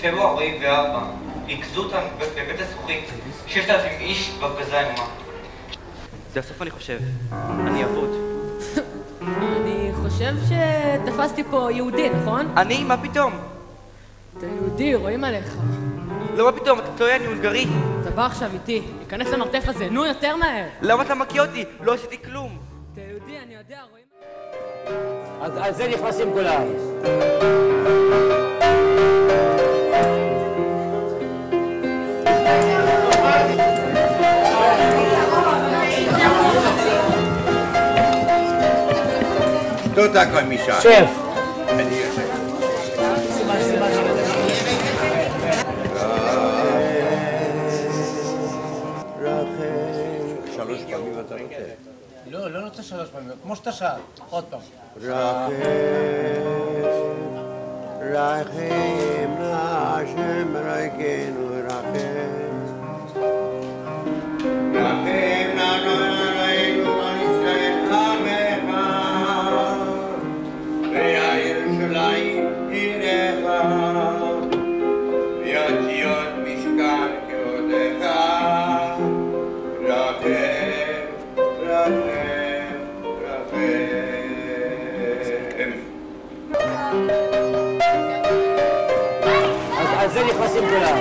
פברואר 44, ריכזו אותם בבית הזכוכית, 6,000 איש בהפגזה איומה. זה הסוף אני חושב, אני אבוד. אני חושב שתפסתי פה יהודי, נכון? אני? מה פתאום? אתה יהודי, רואים עליך. לא, מה פתאום, אתה טועה, אני הונגרי. אתה בא עכשיו איתי, ניכנס למרתף הזה, נו יותר מהר. למה אתה מכה אותי? לא עשיתי כלום. אתה יהודי, אני יודע, רואים... אז על זה נכנסים כולם. תודה כל מישה. שף. אני יושב. שלוש פעמים אתה רוצה. לא, לא רוצה שלוש פעמים, כמו שאתה שאל. עוד פעם. רחם להשם אלוהינו רחם. רחם לנו אלוהינו על ישראל עמך. וירושלים עירך. ויציון משכן כבודך. רחם, רחם, רחם. על זה נכנסים כולם.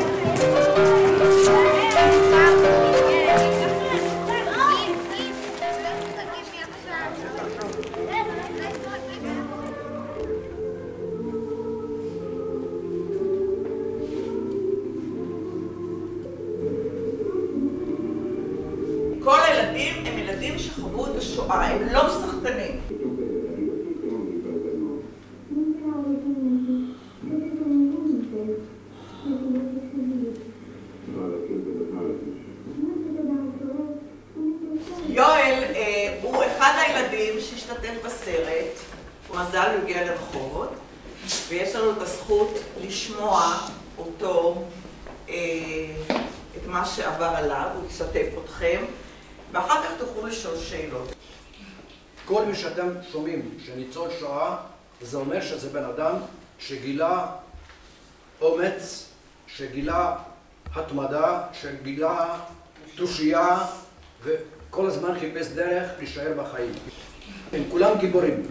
כל הילדים הם ילדים שחוו את השואה, הם לא שחקנים. יואל הוא אחד הילדים שהשתתף בסרט, מזל הוא הגיע לרחובות, ויש לנו את הזכות לשמוע אותו, את מה שעבר עליו, הוא ישתף אתכם, ואחר כך תוכלו לשאול שאלות. כל מי שאתם שומעים שניצול שואה, זה אומר שזה בן אדם שגילה אומץ, שגילה התמדה, שגילה תושייה, וכל הזמן חיפש דרך להישאר בחיים. הם כולם גיבורים.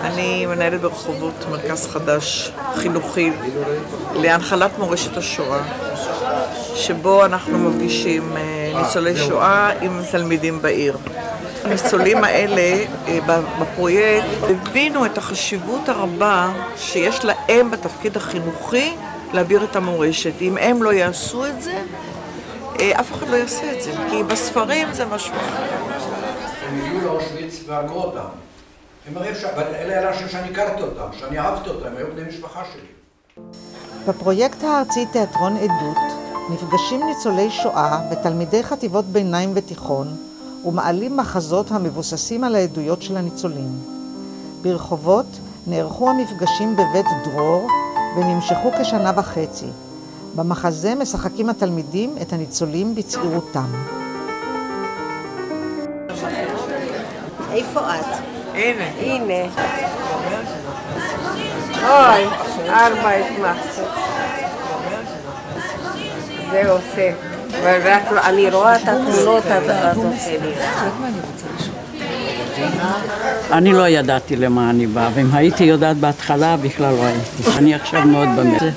אני מנהלת ברחובות מרכז חדש חינוכי להנחלת מורשת השואה, שבו אנחנו מפגישים ניצולי שואה עם תלמידים בעיר. הניצולים האלה בפרויקט הבינו את החשיבות הרבה שיש להם בתפקיד החינוכי להעביר את המורשת. אם הם לא יעשו את זה, אף אחד לא יעשה את זה, כי בספרים זה משהו. הם הגיעו לאושוויץ והרגו אותם. אלה אנשים שאני הכרתי אותם, שאני אהבתי אותם, הם היו בני משפחה שלי. בפרויקט הארצי תיאטרון עדות נפגשים ניצולי שואה ותלמידי חטיבות ביניים ותיכון ומעלים מחזות המבוססים על העדויות של הניצולים. ברחובות נערכו המפגשים בבית דרור ונמשכו כשנה וחצי. במחזה משחקים התלמידים את הניצולים בצעירותם. איפה את? הנה. הנה. אוי, 4 התמחת. זה עושה. אני רואה את התמונות, אז עושה לי. אני לא ידעתי למה אני באה, ואם הייתי יודעת בהתחלה, בכלל לא הייתי. אני עכשיו מאוד במרץ.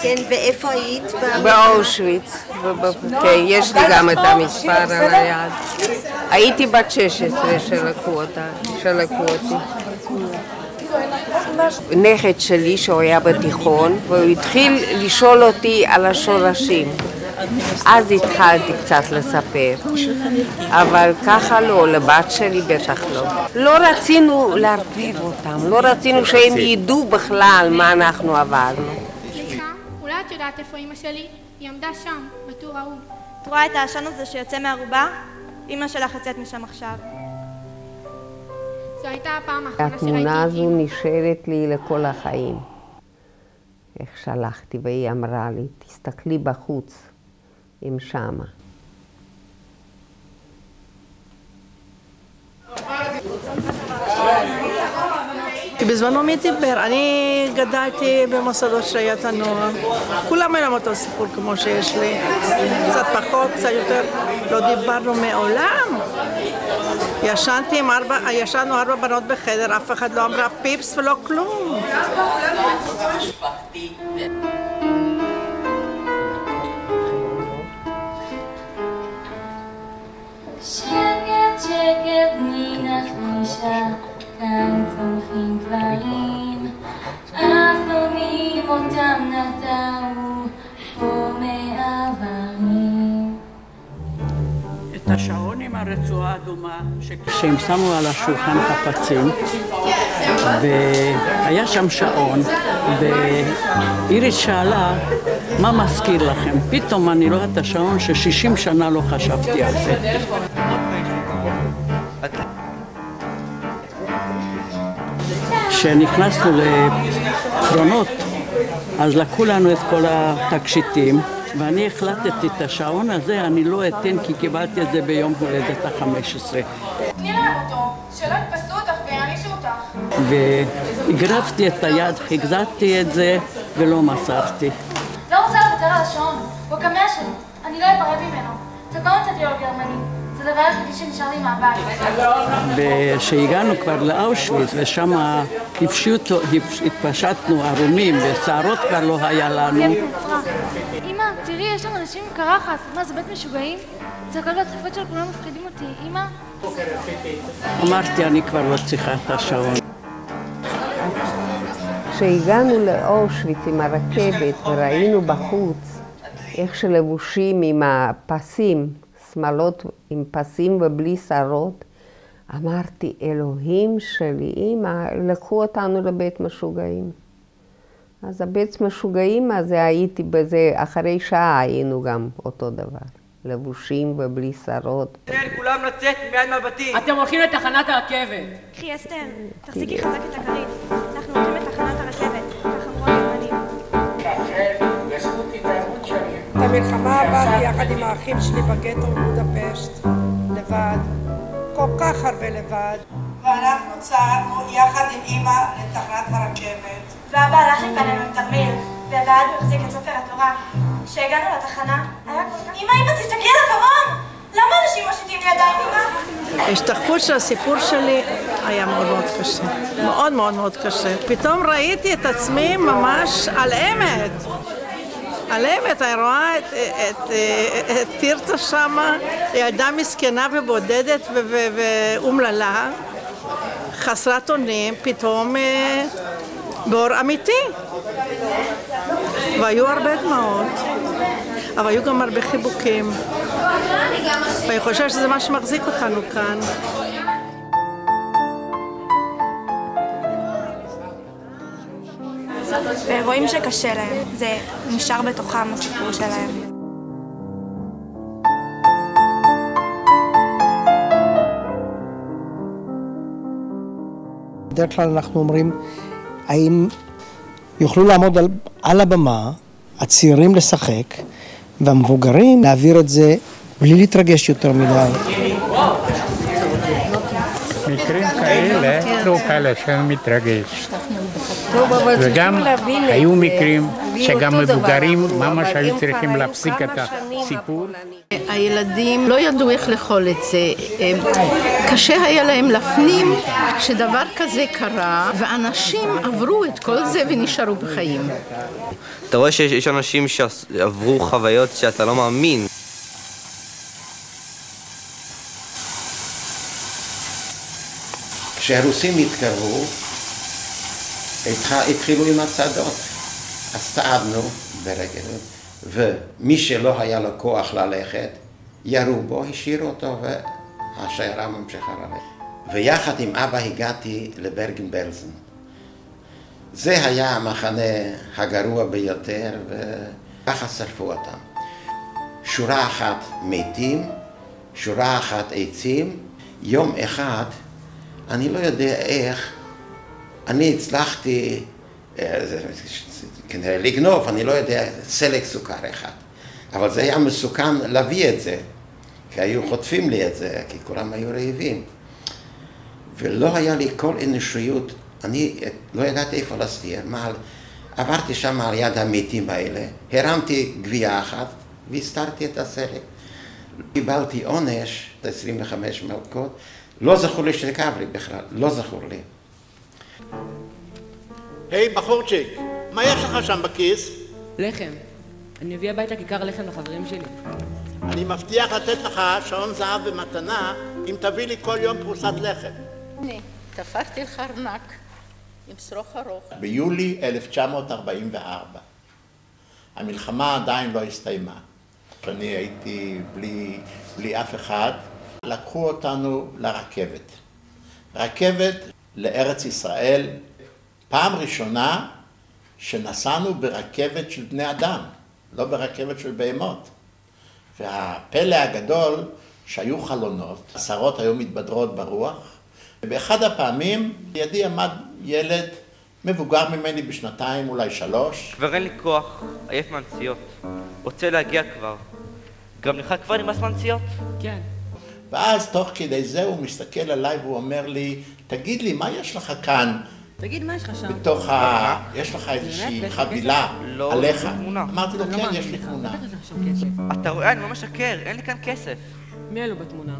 כן, ואיפה היית? באושוויץ. כן, יש לי גם את המספר על היד. הייתי בת 16 שלקו אותי. נכד שלי שהוא היה בתיכון, והוא התחיל לשאול אותי על השורשים. אז התחלתי קצת לספר, אבל ככה לא, לבת שלי בטח לא. לא רצינו להרביב אותם, לא רצינו שהם ידעו בכלל מה אנחנו עברנו. סליחה, אולי את יודעת איפה אמא שלי? היא עמדה שם, בטור ההוא. את רואה את העשן הזה שיוצא מהערובה? אמא שלך יוצאת משם עכשיו. זו הייתה הפעם האחרונה שראיתי את התמונה הזו נשארת לי לכל החיים. איך שלחתי והיא אמרה לי, תסתכלי בחוץ, עם שמה. כי בזמנו מי דיבר? אני גדלתי במוסדות שריית הנוער. כולם אין להם אותו סיפור כמו שיש לי. קצת פחות, קצת יותר. לא דיברנו מעולם. ישנו 4 בנות בחדר, אף אחד לא אמרה פיפס ולא כלום. שקט שקט נינח נישה, כאן צומחים דברים, אפונים אותם נטעו פה מעברים. את השעון עם הרצועה האדומה, שהם שמו על השולחן חפצים, והיה שם שעון, ואיריס שאלה, מה מזכיר לכם? פתאום אני רואה את השעון ש60 שנה לא חשבתי על זה. כשנכנסנו לקרונות, אז לקחו לנו את כל התקשיטים, ואני החלטתי את השעון הזה, אני לא אתן כי קיבלתי את זה ביום הולדת ה-15. תני להם אותו, שלא יתפסו אותך ויענישו אותך. והגרפתי את היד, חגזתי את זה ולא מסרתי. לא רוצה לוותר על השעון, הוא הקמע שלי, אני לא אפרד ממנו. זה כל נתתי לו גרמני, זה הדבר היחידי שנשאר לי מהבית. וכשהגענו כבר לאושוויץ ושם התפשטנו ערומים ושערות כבר לא היה לנו. אמא, תראי, יש לנו אנשים עם קרחת. מה, זה בית משוגעים? זה הכל והדחיפות של כולם מפחידים אותי. אמא? אמרתי, אני כבר לא צריכה את השעון. כשהגענו לאושוויץ עם הרכבת וראינו בחוץ איך שלבושים עם הפסים, שמלות עם פסים ובלי שערות, אמרתי, אלוהים שלי, אמא, לקחו אותנו לבית משוגעים. אז הבית משוגעים הזה הייתי בזה, אחרי שעה היינו גם אותו דבר. לבושים ובלי שערות. כולם לצאת מיד מהבתים. אתם הולכים לתחנת הרכבת. קחי אסתר, תחזיקי חזק את הכרית. אנחנו הולכים לתחנת הרכבת, כך אמרו הגרמנים. את המלחמה עברתי יחד עם האחים שלי בגטו בבודפשט, לבד. כל כך הרבה לבד. ואנחנו צעדנו יחד עם אמא לתחנת הרכבת. ואבא הלך לפנינו עם תרמיל, ובעד הוא החזיק את ספר התורה. כשהגענו לתחנה, היה כל כך... אמא, תסתכלי על הפרום! למה אנשים מושיטים לי ידיים, אמא? ההשתקפות של הסיפור שלי היה מאוד מאוד קשה. מאוד מאוד מאוד קשה. פתאום ראיתי את עצמי ממש על אמת. על אמת, אני רואה את תרצה שמה, ילדה מסכנה ובודדת ואומללה, חסרת אונים, פתאום באור אמיתי. והיו הרבה דמעות, אבל היו גם הרבה חיבוקים. ואני חושבת שזה מה שמחזיק אותנו כאן. רואים שקשה להם, זה נשאר בתוכם הסיפור שלהם. בדרך כלל אנחנו אומרים, האם יוכלו לעמוד על הבמה, הצעירים לשחק, והמבוגרים להעביר את זה בלי להתרגש יותר מדי. מקרים כאלה, לא כאלה שאני מתרגש. וגם היו מקרים שגם מבוגרים ממש היו צריכים להפסיק את הסיפור. הילדים לא ידעו איך לאכול את זה. קשה היה להם להפנים שדבר כזה קרה, ואנשים עברו את כל זה ונשארו בחיים. אתה רואה שיש אנשים שעברו חוויות שאתה לא מאמין. כשהרוסים התקרבו, התחילו עם הצעדות. אז צעדנו ברגל, ומי שלא היה לו כוח ללכת, ירו בו, השאירו אותו והשיירה ממשיכה ללכת. ויחד עם אבא הגעתי לברגן-בלזן. זה היה המחנה הגרוע ביותר, וככה שרפו אותם. שורה אחת מתים, שורה אחת עצים. יום אחד, אני לא יודע איך, אני הצלחתי כנראה לגנוב, אני לא יודע, סלק סוכר אחד. אבל זה היה מסוכן להביא את זה, כי היו חוטפים לי את זה, כי כולם היו רעבים. ולא היה לי כל אנושיות, אני לא ידעתי איפה להסתיר. עברתי שם על יד המתים האלה, הרמתי גבייה אחת והסתרתי את הסלק. קיבלתי עונש, 25 מלקות, לא זכור לי שכאב לי בכלל, לא זכור לי. היי, בחורצ'יק, מה יש לך שם בכיס? לחם. אני אביא הביתה כיכר לחם לחברים שלי. אני מבטיח לתת לך שעון זהב במתנה אם תביא לי כל יום פרוסת לחם. הנה, תפרתי לך ארנק עם שרוך ארוך. ביולי 1944. המלחמה עדיין לא הסתיימה. כשאני הייתי בלי אף אחד, לקחו אותנו לרכבת. רכבת לארץ ישראל, פעם ראשונה שנסענו ברכבת של בני אדם, לא ברכבת של בהמות. והפלא הגדול שהיו חלונות, השערות היו מתבדרות ברוח, ובאחד הפעמים לידי עמד ילד מבוגר ממני בשנתיים, אולי 3. כבר אין לי כוח, עייף מהנסיעות. רוצה להגיע כבר. גם לך כבר נמאס מהנסיעות? כן. ואז תוך כדי זה הוא מסתכל עליי והוא אומר לי, תגיד לי, מה יש לך כאן? תגיד, מה יש לך שם? בתוך יש לך איזושהי חבילה עליך. אמרתי לו, כן, יש לי תמונה. אתה רואה, אני לא משקר, אין לי כאן כסף. מי אלו בתמונה?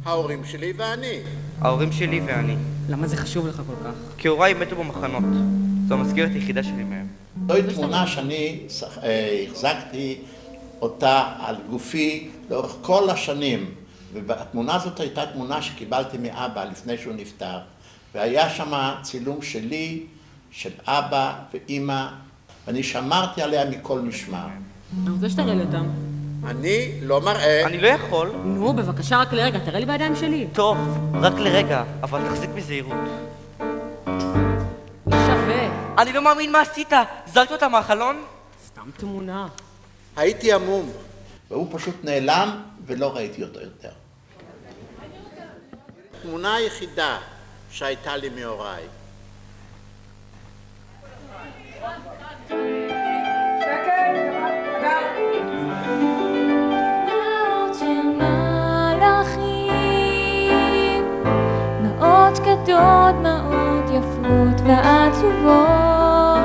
ההורים שלי ואני. ההורים שלי ואני. למה זה חשוב לך כל כך? כי הוריי מתו במחנות. זו המזכירת היחידה שלי מהם. זוהי תמונה שאני החזקתי אותה על גופי לאורך כל השנים. והתמונה הזאת הייתה תמונה שקיבלתי מאבא לפני שהוא נפטר. והיה שם צילום שלי, של אבא ואמא, ואני שמרתי עליה מכל משמר. אני רוצה שתראה לי אותם. אני לא מראה. אני לא יכול. נו, בבקשה, רק לרגע, תראה לי בידיים שלי. טוב, רק לרגע, אבל תחזיק בזהירות. שווה. אני לא מאמין מה עשית, זרקת אותה מהחלון? סתם תמונה. הייתי עמום, והוא פשוט נעלם ולא ראיתי אותו יותר. התמונה היחידה שהייתה לי מהוריי. דמעות שקטות, דמעות יפות ועצובות,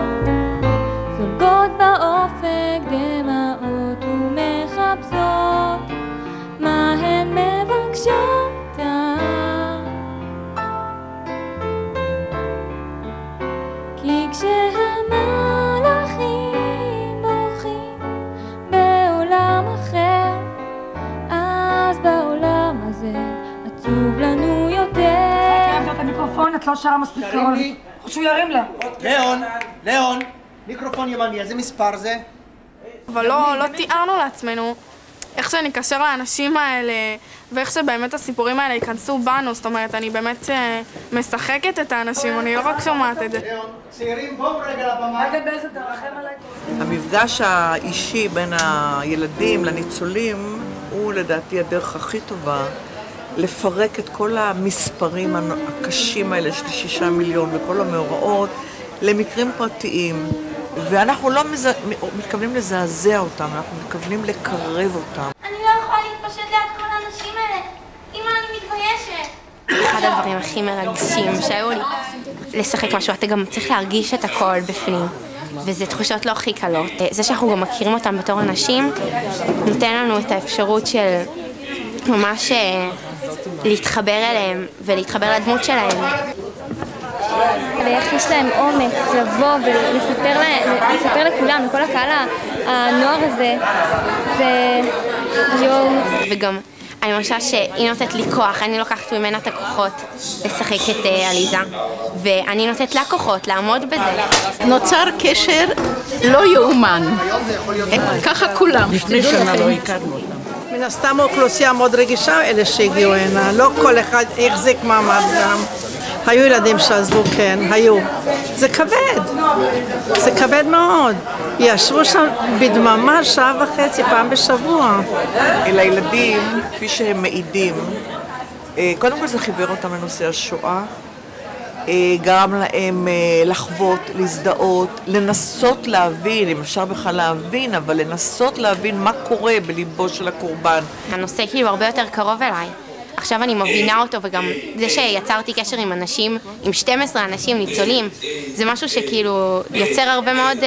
זולגות באופק דמעות ומחפשות מה הן מבקשות. כי כשהמלאכים בורחים בעולם אחר, אז בעולם הזה עצוב לנו יותר. את המיקרופון, את לא שרה מספיק קרוב. שהוא ירים לה. ליאון, מיקרופון ימני, איזה מספר זה? אבל לא תיארנו לעצמנו איך שנקשר לאנשים האלה, ואיך שבאמת הסיפורים האלה ייכנסו בנו. זאת אומרת, אני באמת משחקת את האנשים, אני לא רק שומעת את זה. צעירים, בואו רגע לבמה. רגע באיזה תרחם עליי. המפגש האישי בין הילדים לניצולים הוא לדעתי הדרך הכי טובה לפרק את כל המספרים הקשים האלה של 6 מיליון וכל המאורעות למקרים פרטיים. ואנחנו לא מתכוונים לזעזע אותם, אנחנו מתכוונים לקרב אותם. אני לא יכולה להתפשט ליד כל האנשים האלה. אמא, אני מתביישת. אחד הדברים הכי מרגשים שהיו לי, לשחק משהו, אתה גם צריך להרגיש את הכל בפנים. וזה תחושות לא הכי קלות. זה שאנחנו גם מכירים אותם בתור אנשים, נותן לנו את האפשרות של ממש להתחבר אליהם ולהתחבר לדמות שלהם. ואיך יש להם אומץ לבוא ולספר לכולם, לכל הקהל הנוער הזה, זה יום. וגם אני מרגישה שהיא נותנת לי כוח, אני לוקחת ממנה את הכוחות לשחק את עליזה, ואני נותנת לה כוחות לעמוד בזה. נוצר קשר לא יאומן, ככה כולם. לפני שנה לא הכרנו אותם. מן הסתם האוכלוסייה מאוד רגישה, אלה שהגיעו הנה, לא כל אחד החזיק מעמד גם. היו ילדים שעזבו, כן, היו. זה כבד מאוד. ישבו שם בדממה שעה וחצי פעם בשבוע. אל הילדים, כפי שהם מעידים, קודם כל זה חיבר אותם לנושא השואה, גרם להם לחוות, להזדהות, לנסות להבין, אם אפשר בכלל להבין, אבל לנסות להבין מה קורה בליבו של הקורבן. הנושא כאילו הרבה יותר קרוב אליי. עכשיו אני מבינה אותו, וגם זה שיצרתי קשר עם אנשים, עם 12 אנשים ניצולים, זה משהו שכאילו יוצר הרבה מאוד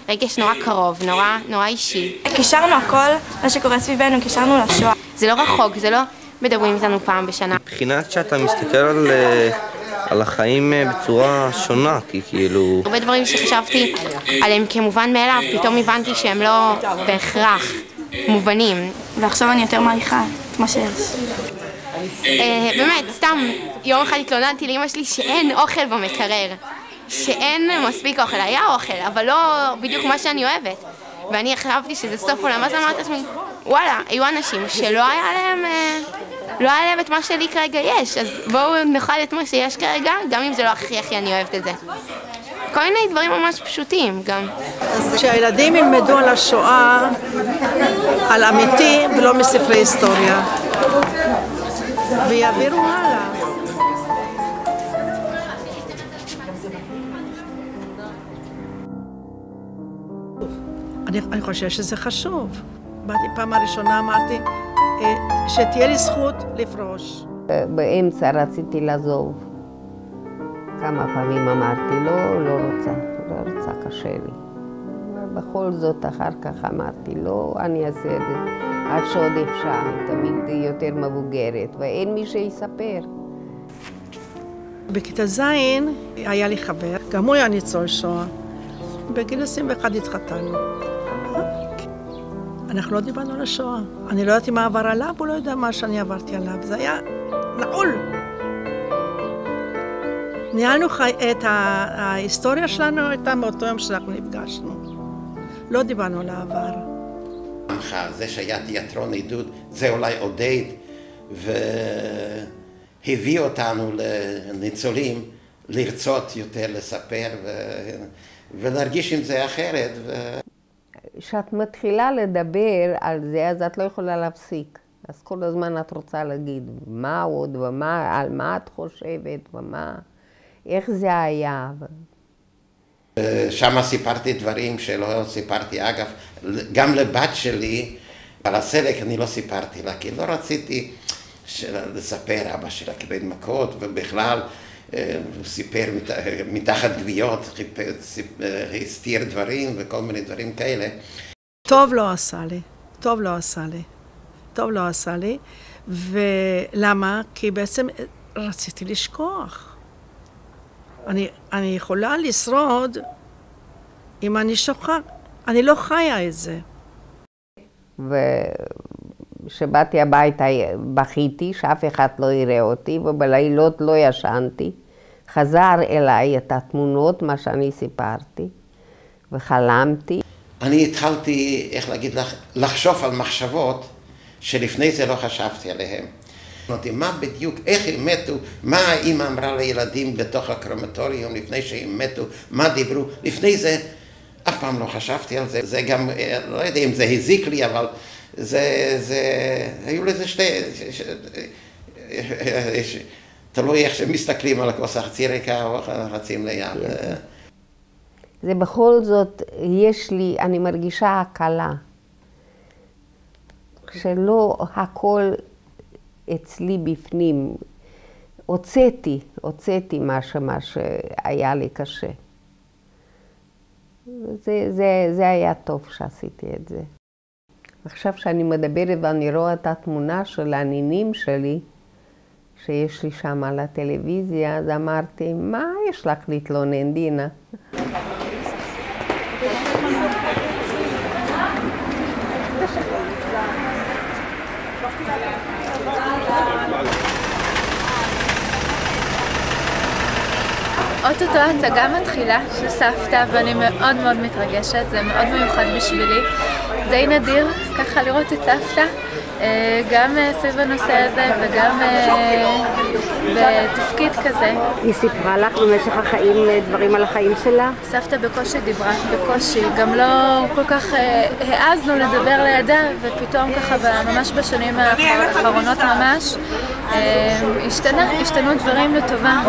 רגש נורא קרוב, נורא אישי. קישרנו הכל, מה שקורה סביבנו, קישרנו לשואה. זה לא רחוק, זה לא מדברים איתנו פעם בשנה. מבחינת שאתה מסתכל על החיים בצורה שונה, כי כאילו... הרבה דברים שחשבתי עליהם כמובן מאליו, פתאום הבנתי שהם לא בהכרח מובנים. ועכשיו אני יותר מעריכה את מה שיש. באמת, סתם, יום אחד התלוננתי לאמא שלי שאין אוכל במקרר. שאין מספיק אוכל, היה אוכל, אבל לא בדיוק מה שאני אוהבת. ואני חשבתי שזה סוף עולם, אז אמרתי לעצמי, וואלה, היו אנשים שלא היה להם את מה שלי כרגע יש, אז בואו נאכל את מה שיש כרגע, גם אם זה לא הכי אני אוהבת את זה. כל מיני דברים ממש פשוטים גם. שהילדים ילמדו על השואה, על אמיתי ולא מספרי היסטוריה. ויעבירו הלאה. אני חושבת שזה חשוב. באתי פעם הראשונה, אמרתי שתהיה לי זכות לפרוש. באמצע רציתי לעזוב. כמה פעמים אמרתי, לא רוצה, קשה לי. בכל זאת, אחר כך אמרתי, לא, אני אעשה את זה. עד שעוד אפשר, אני תמיד יותר מבוגרת, ואין מי שיספר. בכיתה ז' היה לי חבר, גם הוא היה ניצול שואה. בגיל 21 התחתנו. אנחנו לא דיברנו על השואה. אני לא ידעתי מה עבר עליו, הוא לא יודע מה שאני עברתי עליו. זה היה נעול. ניהלנו את ההיסטוריה שלנו, הייתה מאותו יום שאנחנו נפגשנו. לא דיברנו על העבר. זה שהיה תיאטרון עידוד, זה אולי עודד, והביא אותנו לניצולים לרצות יותר לספר ולהרגיש עם זה אחרת. כשאת מתחילה לדבר על זה, אז את לא יכולה להפסיק. אז כל הזמן את רוצה להגיד מה עוד ומה, על מה את חושבת ומה, איך זה היה. שם סיפרתי דברים שלא סיפרתי, אגב, גם לבת שלי, על הסלק אני לא סיפרתי לה, כי לא רציתי לספר, אבא שלה קיבל מכות, ובכלל הוא סיפר מתחת גוויות, הסתיר דברים וכל מיני דברים כאלה. טוב לא עשה לי, ולמה? כי בעצם רציתי לשכוח. אני יכולה לשרוד אם אני שוכחת, אני לא חיה את זה. וכשבאתי הביתה בכיתי, שאף אחד לא יראה אותי, ובלילות לא ישנתי. חזר אליי את התמונות, מה שאני סיפרתי, וחלמתי. אני התחלתי, איך להגיד לך, לחשוב על מחשבות שלפני זה לא חשבתי עליהן. מה בדיוק, איך הם מתו, מה האמא אמרה לילדים בתוך הקרמטוריום לפני שהם מתו, מה דיברו, לפני זה אף פעם לא חשבתי על זה, זה גם, לא יודע אם זה הזיק לי, אבל היו לזה תלוי איך שמסתכלים על הכוס החצי ריקה או רצים ליד. זה בכל זאת, אני מרגישה הקלה, שלא הכל אצלי בפנים, הוצאתי מה שהיה לי קשה. זה היה טוב שעשיתי את זה. עכשיו שאני מדברת ואני רואה את התמונה של הנינים שלי, שיש לי שם על הטלוויזיה, אז אמרתי, מה יש לך להתלונן, דינה? אוטוטו ההצגה מתחילה של סבתא ואני מאוד מאוד מתרגשת, זה מאוד מיוחד בשבילי. די נדיר ככה לראות את סבתא, גם סביב הנושא הזה וגם בתפקיד כזה. היא סיפרה לך במשך החיים דברים על החיים שלה? סבתא בקושי דיברה, בקושי. גם לא כל כך העזנו לדבר לידה, ופתאום ככה ממש בשנים האחרונות ממש השתנו דברים לטובה,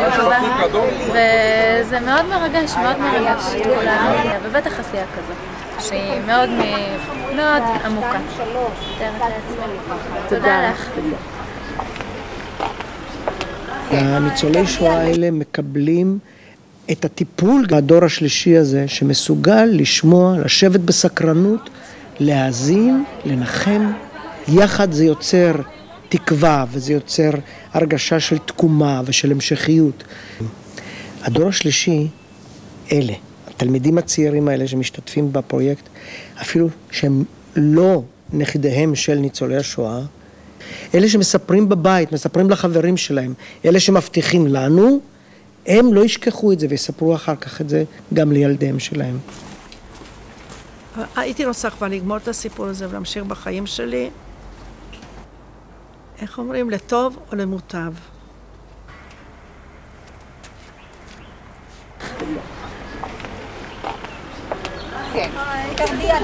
וזה מאוד מרגש, מאוד מרגש את כולנו, ובטח עשייה כזאת. שהיא מאוד מאוד עמוקה. תודה לך. הניצולי שואה האלה מקבלים את הטיפול הדור השלישי הזה, שמסוגל לשמוע, לשבת בסקרנות, להאזין, לנחם. יחד זה יוצר תקווה וזה יוצר הרגשה של תקומה ושל המשכיות. הדור השלישי, אלה. התלמידים הצעירים האלה שמשתתפים בפרויקט, אפילו שהם לא נכדיהם של ניצולי השואה, אלה שמספרים בבית, מספרים לחברים שלהם, אלה שמבטיחים לנו, הם לא ישכחו את זה ויספרו אחר כך את זה גם לילדיהם שלהם. הייתי רוצה כבר לגמור את הסיפור הזה ולהמשיך בחיים שלי. איך אומרים? לטוב או למוטב? כן. תרדי עד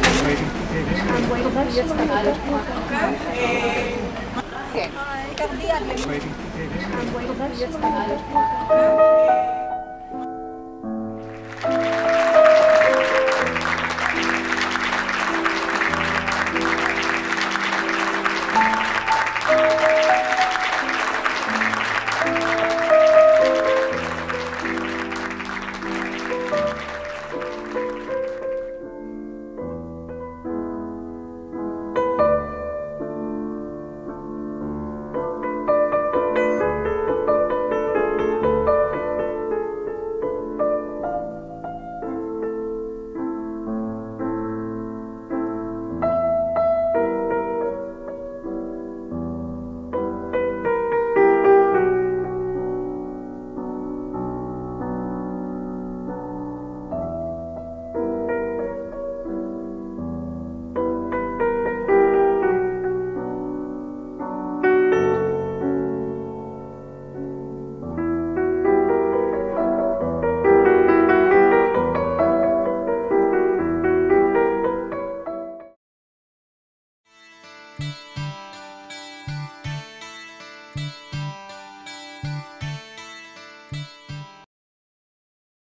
כן. תרדי עד